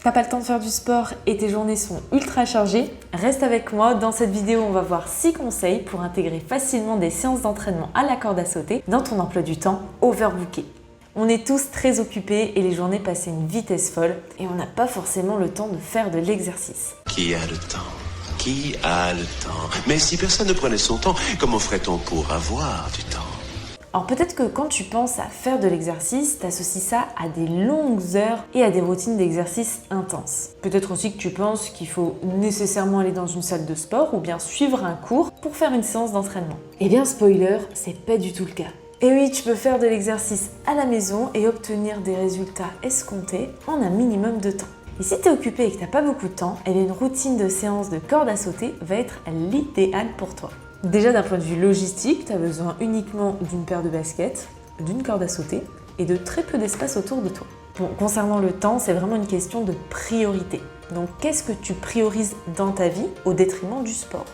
T'as pas le temps de faire du sport et tes journées sont ultra chargées? Reste avec moi, dans cette vidéo on va voir 6 conseils pour intégrer facilement des séances d'entraînement à la corde à sauter dans ton emploi du temps overbooké. On est tous très occupés et les journées passent à une vitesse folle et on n'a pas forcément le temps de faire de l'exercice. Qui a le temps? Qui a le temps? Mais si personne ne prenait son temps, comment ferait-on pour avoir du temps? Alors peut-être que quand tu penses à faire de l'exercice, tu associes ça à des longues heures et à des routines d'exercice intenses. Peut-être aussi que tu penses qu'il faut nécessairement aller dans une salle de sport ou bien suivre un cours pour faire une séance d'entraînement. Eh bien spoiler, c'est pas du tout le cas. Et oui, tu peux faire de l'exercice à la maison et obtenir des résultats escomptés en un minimum de temps. Et si tu es occupé et que tu n'as pas beaucoup de temps, eh bien une routine de séance de corde à sauter va être l'idéal pour toi. Déjà d'un point de vue logistique, tu as besoin uniquement d'une paire de baskets, d'une corde à sauter et de très peu d'espace autour de toi. Bon, concernant le temps, c'est vraiment une question de priorité. Donc qu'est-ce que tu priorises dans ta vie au détriment du sport?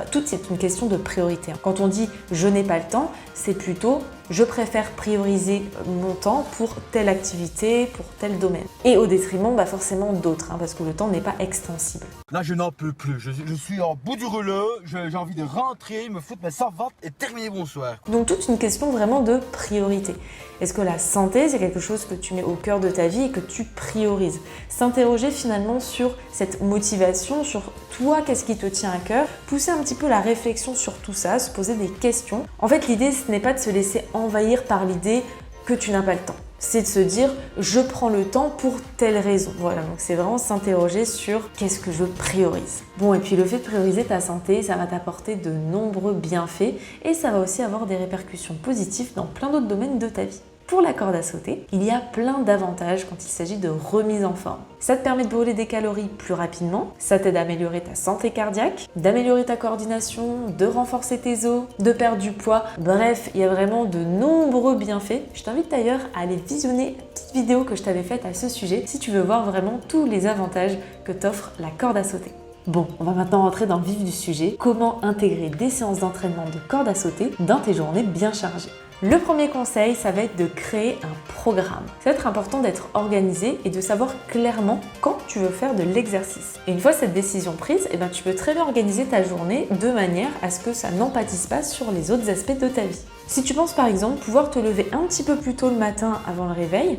Tout c'est une question de priorité. Quand on dit « je n'ai pas le temps », c'est plutôt « je préfère prioriser mon temps pour telle activité, pour tel domaine ». Et au détriment forcément d'autres, parce que le temps n'est pas extensible. Là je n'en peux plus, je suis en bout du rouleau, j'ai envie de rentrer, me foutre mes savates et terminer bonsoir. Donc toute une question vraiment de priorité. Est-ce que la santé, c'est quelque chose que tu mets au cœur de ta vie et que tu priorises? S'interroger finalement sur cette motivation, sur toi, qu'est-ce qui te tient à cœur, pousser un petit peu la réflexion sur tout ça, se poser des questions. En fait, l'idée, ce n'est pas de se laisser envahir par l'idée que tu n'as pas le temps. C'est de se dire, je prends le temps pour telle raison. Voilà, donc c'est vraiment s'interroger sur qu'est-ce que je priorise. Bon, et puis le fait de prioriser ta santé, ça va t'apporter de nombreux bienfaits et ça va aussi avoir des répercussions positives dans plein d'autres domaines de ta vie. Pour la corde à sauter, il y a plein d'avantages quand il s'agit de remise en forme. Ça te permet de brûler des calories plus rapidement, ça t'aide à améliorer ta santé cardiaque, d'améliorer ta coordination, de renforcer tes os, de perdre du poids. Bref, il y a vraiment de nombreux bienfaits. Je t'invite d'ailleurs à aller visionner la petite vidéo que je t'avais faite à ce sujet si tu veux voir vraiment tous les avantages que t'offre la corde à sauter. Bon, on va maintenant rentrer dans le vif du sujet. Comment intégrer des séances d'entraînement de corde à sauter dans tes journées bien chargées? Le premier conseil, ça va être de créer un programme. Ça va être important d'être organisé et de savoir clairement quand tu veux faire de l'exercice. Et une fois cette décision prise, tu peux très bien organiser ta journée de manière à ce que ça n'empâtisse pas sur les autres aspects de ta vie. Si tu penses par exemple pouvoir te lever un petit peu plus tôt le matin avant le réveil,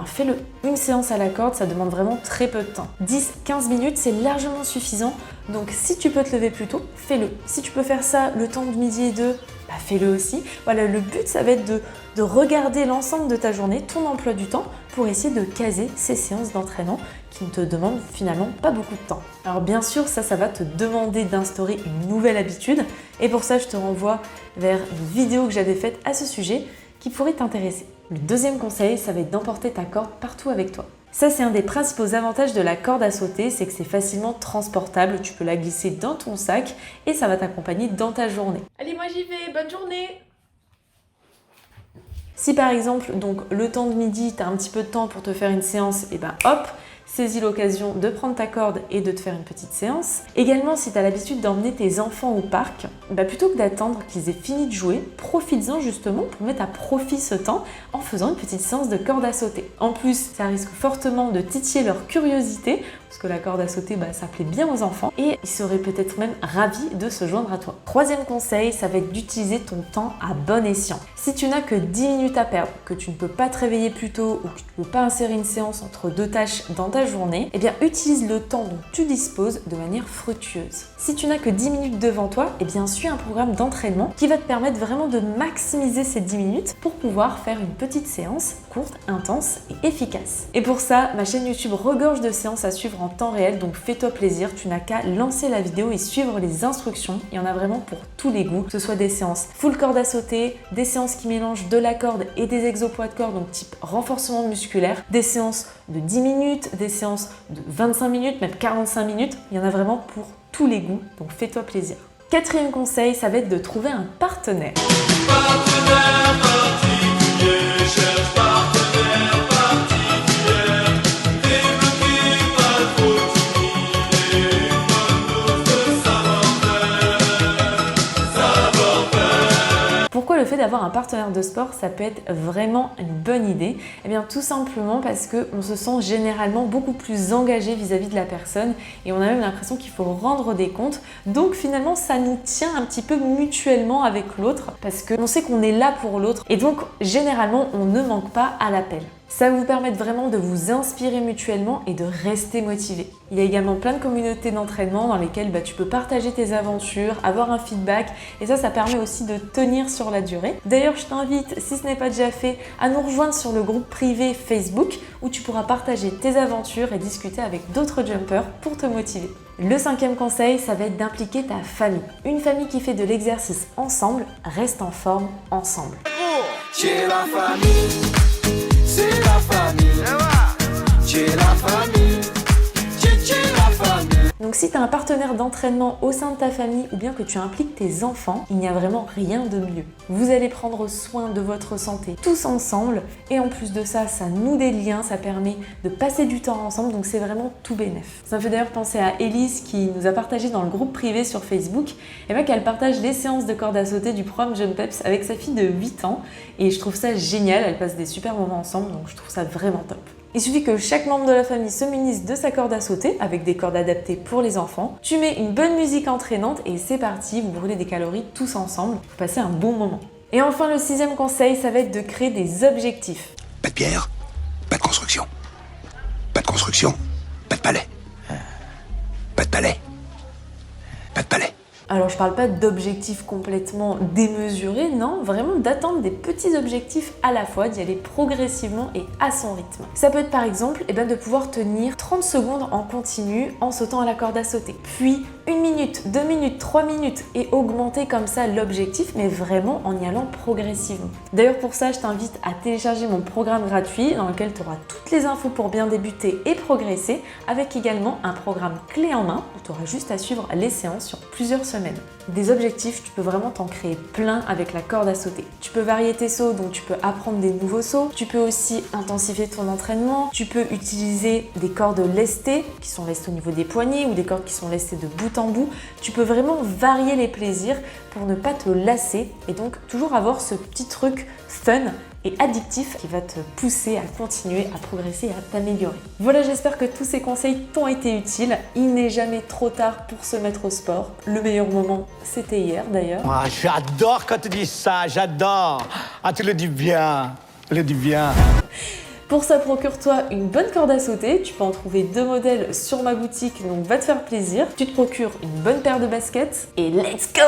fais-le. Une séance à la corde, ça demande vraiment très peu de temps. 10-15 minutes, c'est largement suffisant. Donc si tu peux te lever plus tôt, fais-le. Si tu peux faire ça le temps de midi et 2, fais-le aussi. Voilà, le but, ça va être de regarder l'ensemble de ta journée, ton emploi du temps, pour essayer de caser ces séances d'entraînement qui ne te demandent finalement pas beaucoup de temps. Alors bien sûr, ça va te demander d'instaurer une nouvelle habitude. Et pour ça, je te renvoie vers une vidéo que j'avais faite à ce sujet qui pourrait t'intéresser. Le deuxième conseil, ça va être d'emporter ta corde partout avec toi. Ça, c'est un des principaux avantages de la corde à sauter, c'est que c'est facilement transportable, tu peux la glisser dans ton sac et ça va t'accompagner dans ta journée. Allez, moi j'y vais, bonne journée! Si par exemple, donc le temps de midi, tu as un petit peu de temps pour te faire une séance, hop, saisis l'occasion de prendre ta corde et de te faire une petite séance. Également, si tu as l'habitude d'emmener tes enfants au parc, plutôt que d'attendre qu'ils aient fini de jouer, profites-en justement pour mettre à profit ce temps en faisant une petite séance de corde à sauter. En plus, ça risque fortement de titiller leur curiosité, parce que la corde à sauter, ça plaît bien aux enfants et ils seraient peut-être même ravis de se joindre à toi. Troisième conseil, ça va être d'utiliser ton temps à bon escient. Si tu n'as que 10 minutes à perdre, que tu ne peux pas te réveiller plus tôt ou que tu ne peux pas insérer une séance entre deux tâches dans ta journée, utilise le temps dont tu disposes de manière fructueuse. Si tu n'as que 10 minutes devant toi, suis un programme d'entraînement qui va te permettre vraiment de maximiser ces 10 minutes pour pouvoir faire une petite séance courte, intense et efficace. Et pour ça, ma chaîne YouTube regorge de séances à suivre en temps réel, donc fais-toi plaisir, tu n'as qu'à lancer la vidéo et suivre les instructions. Il y en a vraiment pour tous les goûts, que ce soit des séances full corde à sauter, des séances qui mélangent de la corde et des exopoids de corde, donc type renforcement musculaire, des séances de 10 minutes, des séances de 25 minutes, même 45 minutes. Il y en a vraiment pour tous les goûts, donc fais-toi plaisir. Quatrième conseil, ça va être de trouver un partenaire. fait d'avoir un partenaire de sport, ça peut être vraiment une bonne idée? Eh bien tout simplement parce qu'on se sent généralement beaucoup plus engagé vis-à-vis de la personne et on a même l'impression qu'il faut rendre des comptes. Donc finalement ça nous tient un petit peu mutuellement avec l'autre parce qu'on sait qu'on est là pour l'autre et donc généralement on ne manque pas à l'appel. Ça va vous permettre vraiment de vous inspirer mutuellement et de rester motivé. Il y a également plein de communautés d'entraînement dans lesquelles tu peux partager tes aventures, avoir un feedback et ça permet aussi de tenir sur la durée. D'ailleurs, je t'invite, si ce n'est pas déjà fait, à nous rejoindre sur le groupe privé Facebook où tu pourras partager tes aventures et discuter avec d'autres jumpers pour te motiver. Le 5e conseil, ça va être d'impliquer ta famille. Une famille qui fait de l'exercice ensemble reste en forme ensemble. Chez la famille. C'est la famille, c'est la famille, c'est la famille. Donc si tu as un partenaire d'entraînement au sein de ta famille ou bien que tu impliques tes enfants, il n'y a vraiment rien de mieux. Vous allez prendre soin de votre santé tous ensemble et en plus de ça, ça noue des liens, ça permet de passer du temps ensemble, donc c'est vraiment tout bénef. Ça me fait d'ailleurs penser à Elise qui nous a partagé dans le groupe privé sur Facebook qu'elle partage les séances de corde à sauter du programme Jumpeps avec sa fille de 8 ans et je trouve ça génial, elle passe des super moments ensemble, donc je trouve ça vraiment top. Il suffit que chaque membre de la famille se munisse de sa corde à sauter avec des cordes adaptées pour les enfants. Tu mets une bonne musique entraînante et c'est parti, vous brûlez des calories tous ensemble pour passer un bon moment. Et enfin, le 6e conseil, ça va être de créer des objectifs. Pas de pierre, pas de construction. Pas de construction, pas de palais. Pas de palais, pas de palais. Alors je parle pas d'objectifs complètement démesurés, non, vraiment d'attendre des petits objectifs à la fois, d'y aller progressivement et à son rythme. Ça peut être par exemple de pouvoir tenir 30 secondes en continu en sautant à la corde à sauter, puis 1 minute, 2 minutes, 3 minutes et augmenter comme ça l'objectif, mais vraiment en y allant progressivement. D'ailleurs pour ça, je t'invite à télécharger mon programme gratuit dans lequel tu auras toutes les infos pour bien débuter et progresser, avec également un programme clé en main où tu auras juste à suivre les séances sur plusieurs semaines. Des objectifs, tu peux vraiment t'en créer plein avec la corde à sauter. Tu peux varier tes sauts, donc tu peux apprendre des nouveaux sauts. Tu peux aussi intensifier ton entraînement. Tu peux utiliser des cordes lestées, qui sont lestées au niveau des poignets, ou des cordes qui sont lestées de bout en bout. Tu peux vraiment varier les plaisirs pour ne pas te lasser et donc toujours avoir ce petit truc fun et addictif qui va te pousser à continuer à progresser et à t'améliorer. Voilà, j'espère que tous ces conseils t'ont été utiles. Il n'est jamais trop tard pour se mettre au sport. Le meilleur moment, c'était hier d'ailleurs. Ah, j'adore quand tu dis ça, j'adore. Ah, tu le dis bien, Pour ça, procure-toi une bonne corde à sauter. Tu peux en trouver 2 modèles sur ma boutique, donc va te faire plaisir. Tu te procures une bonne paire de baskets et let's go!